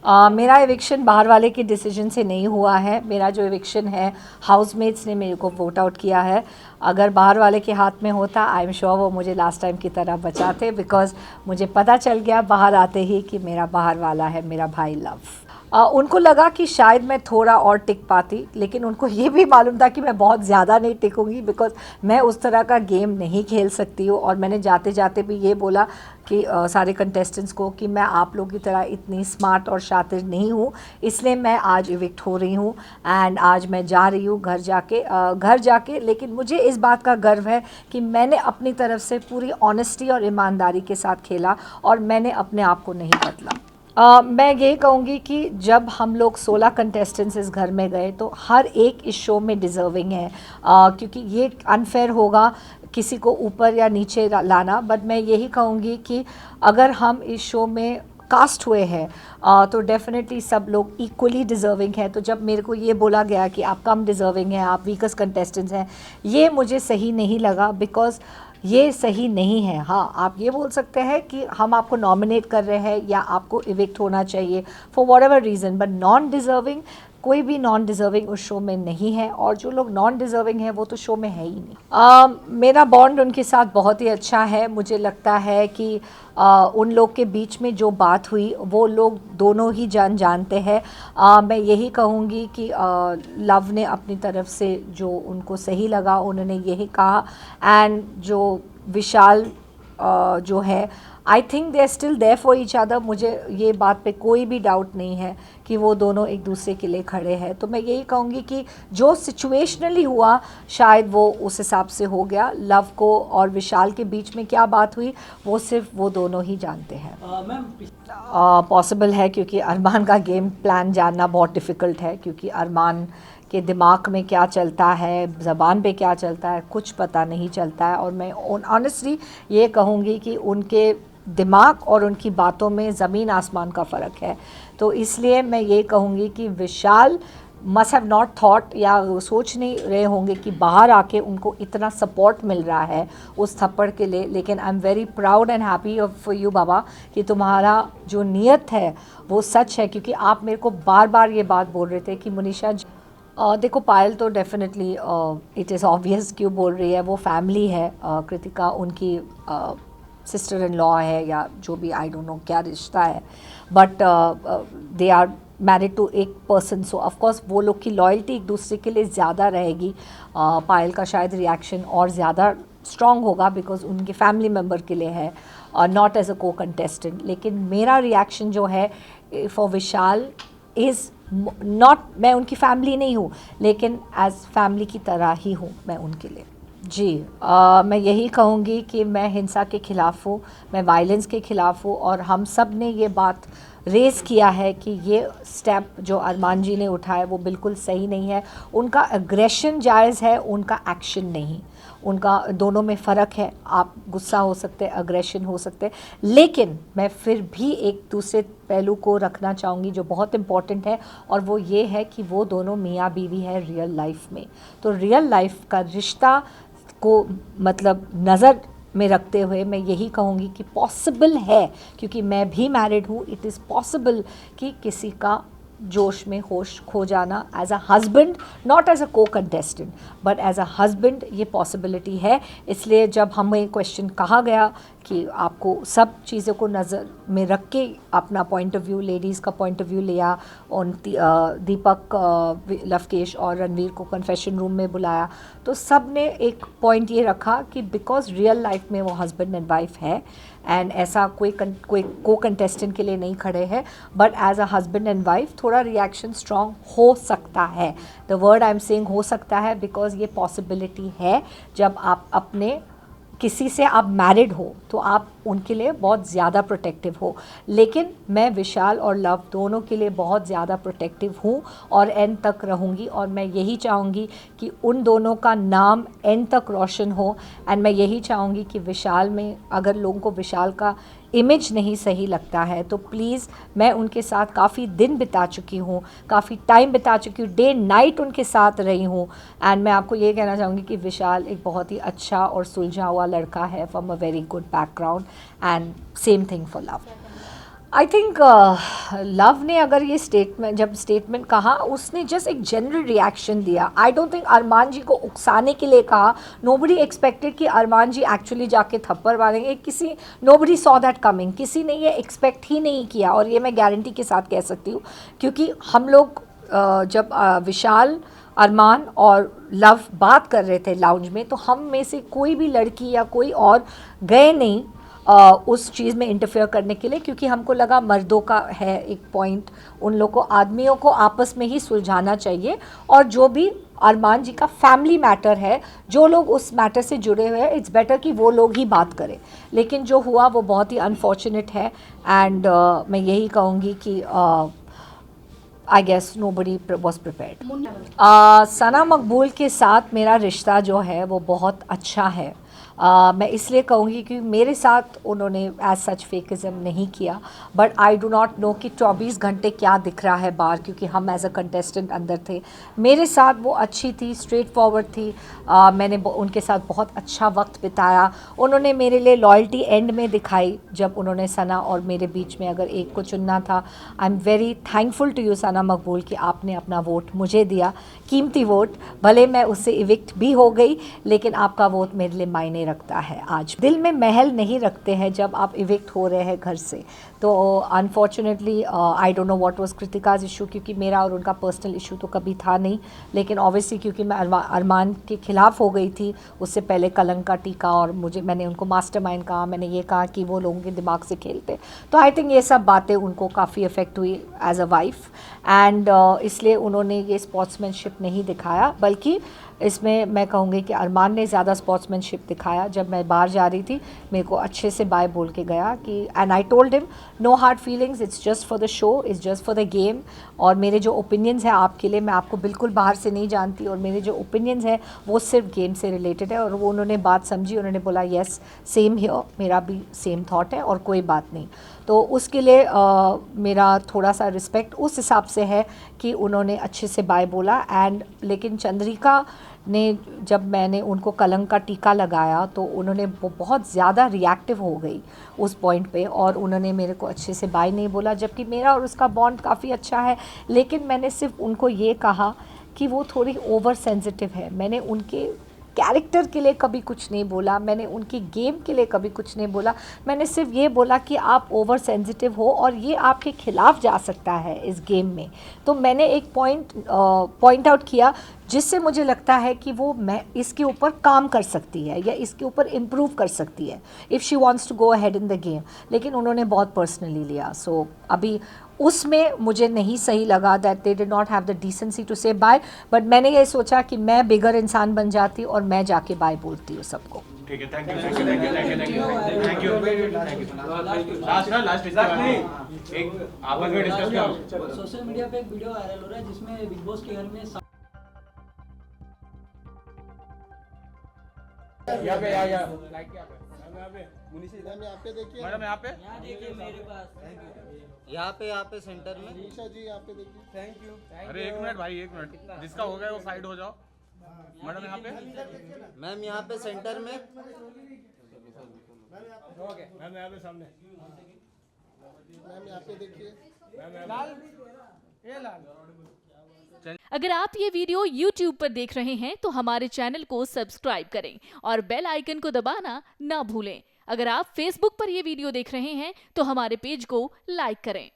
मेरा एविक्शन बाहर वाले के डिसीजन से नहीं हुआ है। मेरा जो एविक्शन है हाउसमेट्स ने मेरे को वोट आउट किया है। अगर बाहर वाले के हाथ में होता आई एम श्योर वो मुझे लास्ट टाइम की तरह बचाते, बिकॉज़ मुझे पता चल गया बाहर आते ही कि मेरा बाहर वाला है मेरा भाई लव। उनको लगा कि शायद मैं थोड़ा और टिक पाती, लेकिन उनको ये भी मालूम था कि मैं बहुत ज़्यादा नहीं टिकूंगी, बिकॉज़ मैं उस तरह का गेम नहीं खेल सकती हूँ। और मैंने जाते जाते भी ये बोला कि सारे कंटेस्टेंट्स को कि मैं आप लोगों की तरह इतनी स्मार्ट और शातिर नहीं हूँ, इसलिए मैं आज इविक्ट हो रही हूँ। एंड आज मैं जा रही हूँ घर जाके लेकिन मुझे इस बात का गर्व है कि मैंने अपनी तरफ से पूरी ऑनेस्टी और ईमानदारी के साथ खेला और मैंने अपने आप को नहीं बदला। मैं ये कहूँगी कि जब हम लोग 16 कंटेस्टेंट्स इस घर में गए तो हर एक इस शो में डिज़र्विंग है, क्योंकि ये अनफेयर होगा किसी को ऊपर या नीचे लाना। बट मैं यही कहूँगी कि अगर हम इस शो में कास्ट हुए हैं तो डेफिनेटली सब लोग इक्वली डिज़र्विंग है। तो जब मेरे को ये बोला गया कि आप कम डिज़र्विंग हैं, आप वीकेस्ट कंटेस्टेंट्स हैं, ये मुझे सही नहीं लगा, बिकॉज़ ये सही नहीं है। हाँ, आप ये बोल सकते हैं कि हम आपको नॉमिनेट कर रहे हैं या आपको इविक्ट होना चाहिए for what ever reason, but non deserving कोई भी नॉन डिज़र्विंग उस शो में नहीं है, और जो लोग नॉन डिज़र्विंग हैं वो तो शो में है ही नहीं। मेरा बॉन्ड उनके साथ बहुत ही अच्छा है। मुझे लगता है कि उन लोग के बीच में जो बात हुई वो लोग दोनों ही जानते हैं। मैं यही कहूँगी कि लव ने अपनी तरफ से जो उनको सही लगा उन्होंने यही कहा, एंड जो विशाल जो है I think they are still there for each other. मुझे ये बात पे कोई भी डाउट नहीं है कि वो दोनों एक दूसरे के लिए खड़े हैं। तो मैं यही कहूँगी कि जो सिचुएशनली हुआ शायद वो उस हिसाब से हो गया। लव को और विशाल के बीच में क्या बात हुई वो सिर्फ वो दोनों ही जानते हैं। पॉसिबल है, क्योंकि अरमान का गेम प्लान जानना बहुत डिफ़िकल्ट है, क्योंकि अरमान के दिमाग में क्या चलता है, ज़बान पे क्या चलता है, कुछ पता नहीं चलता है। और मैं ऑनेस्टली ये कहूँगी कि उनके दिमाग और उनकी बातों में ज़मीन आसमान का फ़र्क है। तो इसलिए मैं ये कहूँगी कि विशाल मस्ट हैव नॉट थॉट या सोच नहीं रहे होंगे कि बाहर आके उनको इतना सपोर्ट मिल रहा है उस थप्पड़ के लिए। लेकिन I am very proud and happy for you बाबा कि तुम्हारा जो नीयत है वो सच है, क्योंकि आप मेरे को बार बार ये बात बोल रहे थे कि मुनीषा देखो पायल तो डेफिनेटली इट इज़ ऑब्वियस क्यों बोल रही है, वो फैमिली है। कृतिका उनकी सिस्टर इन लॉ है या जो भी, आई डोंट नो क्या रिश्ता है, but they are married to एक पर्सन, सो ऑफकोर्स वो लोग की लॉयल्टी एक दूसरे के लिए ज़्यादा रहेगी। पायल का शायद रिएक्शन और ज़्यादा स्ट्रॉन्ग होगा बिकॉज उनके फैमिली मेम्बर के लिए है और not as a co contestant. लेकिन मेरा रिएक्शन जो है फॉर विशाल इज़ नॉट, मैं उनकी फैमिली नहीं हूँ लेकिन एज फैमिली की तरह ही हूँ मैं उनके लिए। जी मैं यही कहूँगी कि मैं हिंसा के ख़िलाफ़ हूँ, मैं वायलेंस के ख़िलाफ़ हूँ, और हम सब ने ये बात रेज़ किया है कि ये स्टेप जो अरमान जी ने उठाया वो बिल्कुल सही नहीं है। उनका एग्रेशन जायज़ है, उनका एक्शन नहीं। उनका दोनों में फ़र्क है। आप गुस्सा हो सकते हैं, अग्रेशन हो सकते हैं, लेकिन मैं फिर भी एक दूसरे पहलू को रखना चाहूँगी जो बहुत इम्पॉर्टेंट है, और वो ये है कि वो दोनों मियाँ बीवी है रियल लाइफ में। तो रियल लाइफ का रिश्ता को मतलब नज़र में रखते हुए मैं यही कहूँगी कि पॉसिबल है, क्योंकि मैं भी मैरिड हूँ, इट इज़ पॉसिबल कि किसी का जोश में होश खो जाना as a husband, not as a co contestant but as a husband, ये पॉसिबिलिटी है। इसलिए जब हमें क्वेश्चन कहा गया कि आपको सब चीज़ों को नज़र में रख के अपना पॉइंट ऑफ व्यू, लेडीज़ का पॉइंट ऑफ व्यू लिया, उन दीपक, लवकेश और रणवीर को कन्फेशन रूम में बुलाया, तो सब ने एक पॉइंट ये रखा कि बिकॉज रियल लाइफ में वो हस्बैंड एंड वाइफ है एंड ऐसा कोई को कंटेस्टेंट के लिए नहीं खड़े हैं, but as a husband and wife थोड़ा रिएक्शन स्ट्रॉन्ग हो सकता है। The word I am saying हो सकता है बिकॉज ये पॉसिबिलिटी है। जब आप अपने किसी से आप मैरिड हो तो आप उनके लिए बहुत ज़्यादा प्रोटेक्टिव हो, लेकिन मैं विशाल और लव दोनों के लिए बहुत ज़्यादा प्रोटेक्टिव हूँ और एंड तक रहूँगी। और मैं यही चाहूँगी कि उन दोनों का नाम एंड तक रोशन हो। एंड मैं यही चाहूँगी कि विशाल में अगर लोगों को विशाल का इमेज नहीं सही लगता है तो प्लीज़, मैं उनके साथ काफ़ी दिन बिता चुकी हूँ, काफ़ी टाइम बिता चुकी हूँ, डे नाइट उनके साथ रही हूँ। एंड मैं आपको ये कहना चाहूँगी कि विशाल एक बहुत ही अच्छा और सुलझा हुआ लड़का है from a very good background, and same thing for love. I think love ने अगर ये स्टेटमेंट, जब स्टेटमेंट कहा, उसने जस्ट एक जनरल रिएक्शन दिया. आई डोंट थिंक अरमान जी को उकसाने के लिए कहा. नोबडी एक्सपेक्टेड कि अरमान जी एक्चुअली जाके थप्पड़ मारेंगे. Nobody saw that coming. किसी ने ये एक्सपेक्ट ही नहीं किया, और ये मैं गारंटी के साथ कह सकती हूँ, क्योंकि हम लोग जब विशाल, अरमान और लव बात कर रहे थे लाउंज में, तो हम में से कोई भी लड़की या कोई और गए नहीं उस चीज़ में इंटरफेयर करने के लिए, क्योंकि हमको लगा मर्दों का है एक पॉइंट, उन लोग को, आदमियों को आपस में ही सुलझाना चाहिए. और जो भी अरमान जी का फैमिली मैटर है, जो लोग उस मैटर से जुड़े हुए हैं, इट्स बेटर कि वो लोग ही बात करें. लेकिन जो हुआ वो बहुत ही अनफॉर्चुनेट है. एंड मैं यही कहूँगी कि I guess nobody was prepared. Sana Maqbool के साथ मेरा रिश्ता जो है वो बहुत अच्छा है. मैं इसलिए कहूँगी कि मेरे साथ उन्होंने एज सच फेकिज़म नहीं किया, but I do not know कि 24 घंटे क्या दिख रहा है बाहर, क्योंकि हम एज अ कंटेस्टेंट अंदर थे. मेरे साथ वो अच्छी थी, स्ट्रेट फॉरवर्ड थी. मैंने उनके साथ बहुत अच्छा वक्त बिताया. उन्होंने मेरे लिए लॉयल्टी एंड में दिखाई, जब उन्होंने सना और मेरे बीच में अगर एक को चुनना था. I am very thankful to you Sana Maqbool कि आपने अपना वोट मुझे दिया, कीमती वोट. भले मैं उससे इविक्ट भी हो गई, लेकिन आपका वोट मेरे लिए मायने रखता है. आज दिल में महल नहीं रखते हैं जब आप इविक्ट हो रहे हैं घर से. तो unfortunately I don't know what was Kritika's issue, क्योंकि मेरा और उनका पर्सनल इशू तो कभी था नहीं. लेकिन ऑब्वियसली क्योंकि मैं अरमान के खिलाफ हो गई थी उससे पहले, कलंक का टीका, और मैंने उनको मास्टरमाइंड कहा, मैंने ये कहा कि वो लोगों के दिमाग से खेलते. तो आई थिंक ये सब बातें उनको काफ़ी अफेक्ट हुई एज अ वाइफ. एंड इसलिए उन्होंने ये स्पोर्ट्समैनशिप नहीं दिखाया, बल्कि इसमें मैं कहूँगी कि अरमान ने ज़्यादा स्पोर्ट्समैनशिप दिखाया. जब मैं बाहर जा रही थी, मेरे को अच्छे से बाय बोल के गया कि, and I told him no hard feelings, it's just for the show, it's just for the game. और मेरे जो ओपिनियंस हैं आपके लिए, मैं आपको बिल्कुल बाहर से नहीं जानती, और मेरे जो ओपिनियंस हैं वो सिर्फ गेम से रिलेटेड है. और वो उन्होंने बात समझी, उन्होंने बोला येस सेम हियर, मेरा भी सेम थॉट है और कोई बात नहीं. तो उसके लिए मेरा थोड़ा सा रिस्पेक्ट उस हिसाब से है कि उन्होंने अच्छे से बाय बोला. एंड लेकिन चंद्रिका ने, जब मैंने उनको कलंक का टीका लगाया, तो उन्होंने बहुत ज़्यादा रिएक्टिव हो गई उस पॉइंट पे, और उन्होंने मेरे को अच्छे से बाय नहीं बोला, जबकि मेरा और उसका बॉन्ड काफ़ी अच्छा है. लेकिन मैंने सिर्फ उनको ये कहा कि वो थोड़ी ओवर सेंसिटिव है. मैंने उनके कैरेक्टर के लिए कभी कुछ नहीं बोला, मैंने उनकी गेम के लिए कभी कुछ नहीं बोला. मैंने सिर्फ ये बोला कि आप ओवर सेंसिटिव हो और ये आपके खिलाफ जा सकता है इस गेम में. तो मैंने एक पॉइंट आउट किया जिससे मुझे लगता है कि वो मैं इसके ऊपर काम कर सकती है या इसके ऊपर इम्प्रूव कर सकती है if she wants to go ahead in the game. लेकिन उन्होंने बहुत पर्सनली लिया. सो अभी उसमें मुझे नहीं सही लगा that they did not have the decency to say bye. But मैंने ये सोचा कि मैं बिगर इंसान बन जाती और मैं जाके बाय बोलती हूँ सबको. ठीक है, थैंक यू. लास्ट एक आपस में डिस्कस करो. सोशल मीडिया पे एक वीडियो वायरल हो रहा है जिसमें बिग बॉस के घर में यहाँ पे लाइक यहाँ पे मुनीषी मैम यहाँ पे देखिए, मैडम यहाँ पे मेरे पास यहाँ पे सेंटर में निशा जी यहाँ पे देखिए. Thank you. अरे 1 मिनट भाई, 1 मिनट, जिसका हो गया वो साइड हो जाओ. मैडम यहाँ पे, मैम यहाँ पे सेंटर में. मैम यहाँ पे सामने, मैम यहाँ पे देखिए. लाल, ये लाल. अगर आप ये वीडियो YouTube पर देख रहे हैं तो हमारे चैनल को सब्सक्राइब करें और बेल आइकन को दबाना ना भूलें. अगर आप Facebook पर ये वीडियो देख रहे हैं तो हमारे पेज को लाइक करें.